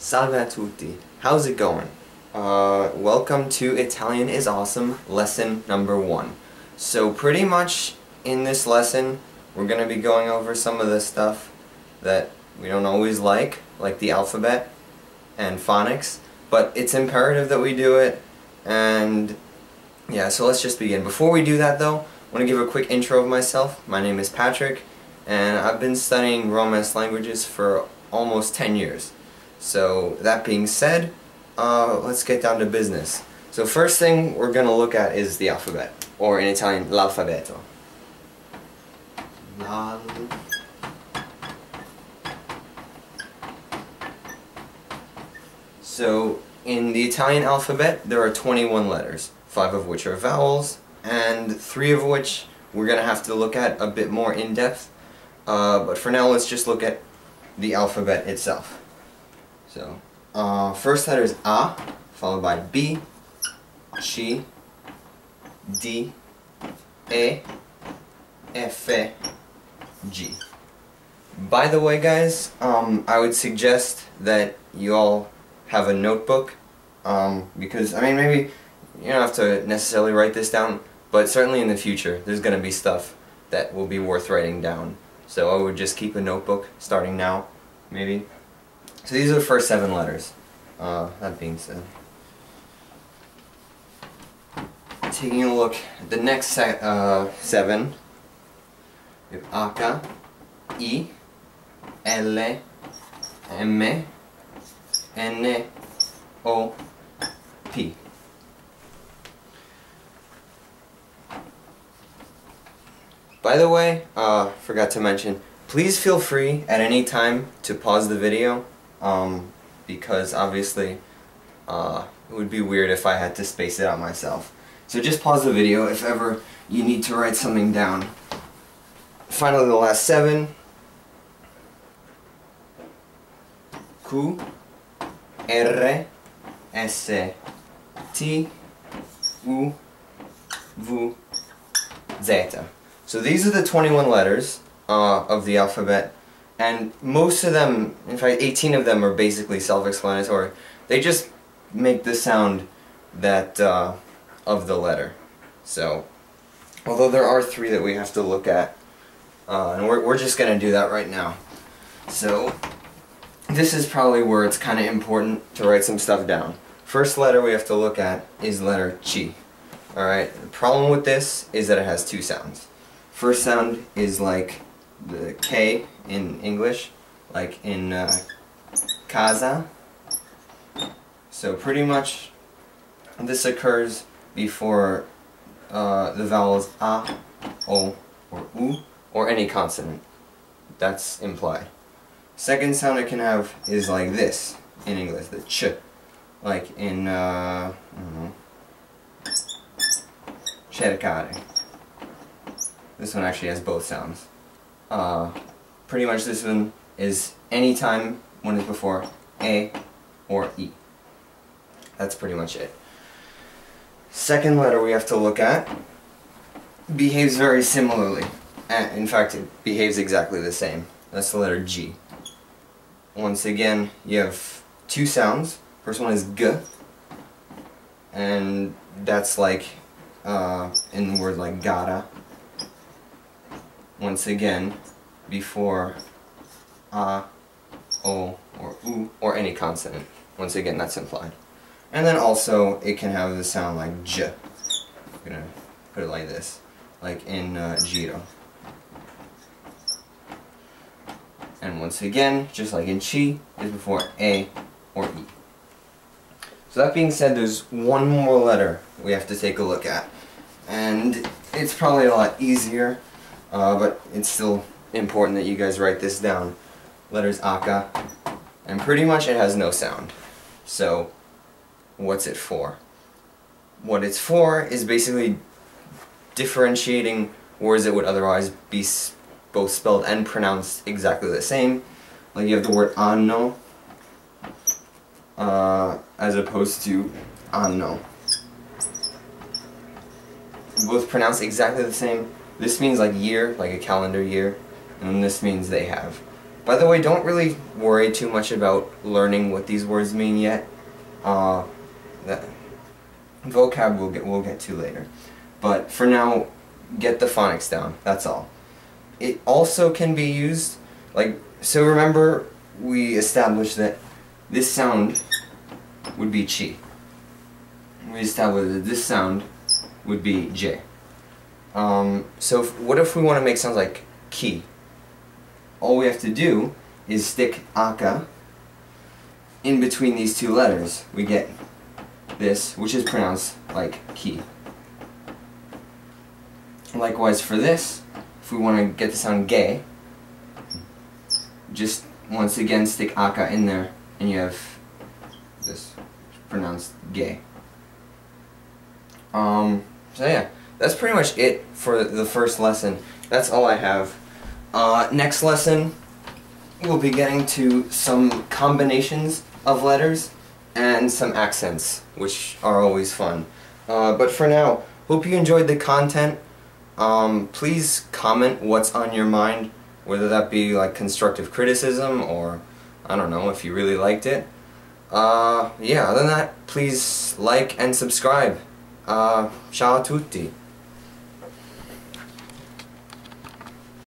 Salve a tutti. How's it going? Welcome to Italian is Awesome, lesson number 1. So pretty much in this lesson, we're going to be going over some of the stuff that we don't always like the alphabet and phonics, but it's imperative that we do it, and yeah, so let's just begin. Before we do that though, I want to give a quick intro of myself. My name is Patrick, and I've been studying Romance languages for almost 10 years. So that being said, let's get down to business. So first thing we're going to look at is the alphabet, or in Italian, l'alfabeto. So in the Italian alphabet, there are 21 letters, 5 of which are vowels, and 3 of which we're going to have to look at a bit more in depth. But for now, let's just look at the alphabet itself. So, first letter is A, followed by B, C, D, E, F, G. By the way, guys, I would suggest that you all have a notebook, because, I mean, maybe you don't have to necessarily write this down, but certainly in the future, there's going to be stuff that will be worth writing down. So I would just keep a notebook, starting now, maybe. So these are the first 7 letters. That being said, taking a look at the next 7, we have H, I, L, M, N, O, P. By the way, forgot to mention, please feel free at any time to pause the video, because obviously it would be weird if I had to space it out myself. So just pause the video if ever you need to write something down. Finally, the last 7. Q, R, S, T, U, V, Z. So these are the 21 letters of the alphabet, and most of them, in fact 18 of them, are basically self-explanatory. They just make the sound that of the letter. So, although there are 3 that we have to look at, and we're just going to do that right now. So, this is probably where it's kind of important to write some stuff down. First letter we have to look at is letter Chi. Alright, the problem with this is that it has 2 sounds. First sound is like the K in English, like in casa. So pretty much this occurs before the vowels A, O, or U, or any consonant. That's implied. Second sound it can have is like this in English, the ch, like in I don't know, cercare. This one actually has both sounds. Pretty much this one is any time one is before A or E. That's pretty much it. Second letter we have to look at behaves very similarly. In fact, it behaves exactly the same. That's the letter G. Once again, you have 2 sounds. First one is G, and that's like in the word like gotta. Once again, before A, O, or U, or any consonant. Once again, that's implied. And then also, it can have the sound like J. I'm gonna put it like this, like in Giro. And once again, just like in Chi, is before A or E. So that being said, there's one more letter we have to take a look at. And it's probably a lot easier, but it's still important that you guys write this down. Letters Aka, and pretty much it has no sound. So, what's it for? What it's for is basically differentiating words that would otherwise be both spelled and pronounced exactly the same. Like you have the word anno, as opposed to anno. Both pronounced exactly the same. This means like year, like a calendar year, and this means they have. By the way, don't really worry too much about learning what these words mean yet. The vocab we'll get to later. But for now, get the phonics down. That's all. It also can be used so. Remember, we established that this sound would be chi. We established that this sound would be j. So what if we want to make sounds like ki? All we have to do is stick aka in between these two letters. We get this, which is pronounced like ki. Likewise for this, if we want to get the sound ge, just once again stick aka in there, and you have this pronounced ge. So yeah, that's pretty much it for the first lesson. That's all I have. Next lesson, we'll be getting to some combinations of letters and some accents, which are always fun. But for now, hope you enjoyed the content. Please comment what's on your mind, whether that be like constructive criticism or, I don't know, if you really liked it. Yeah, other than that, please like and subscribe. Ciao a tutti.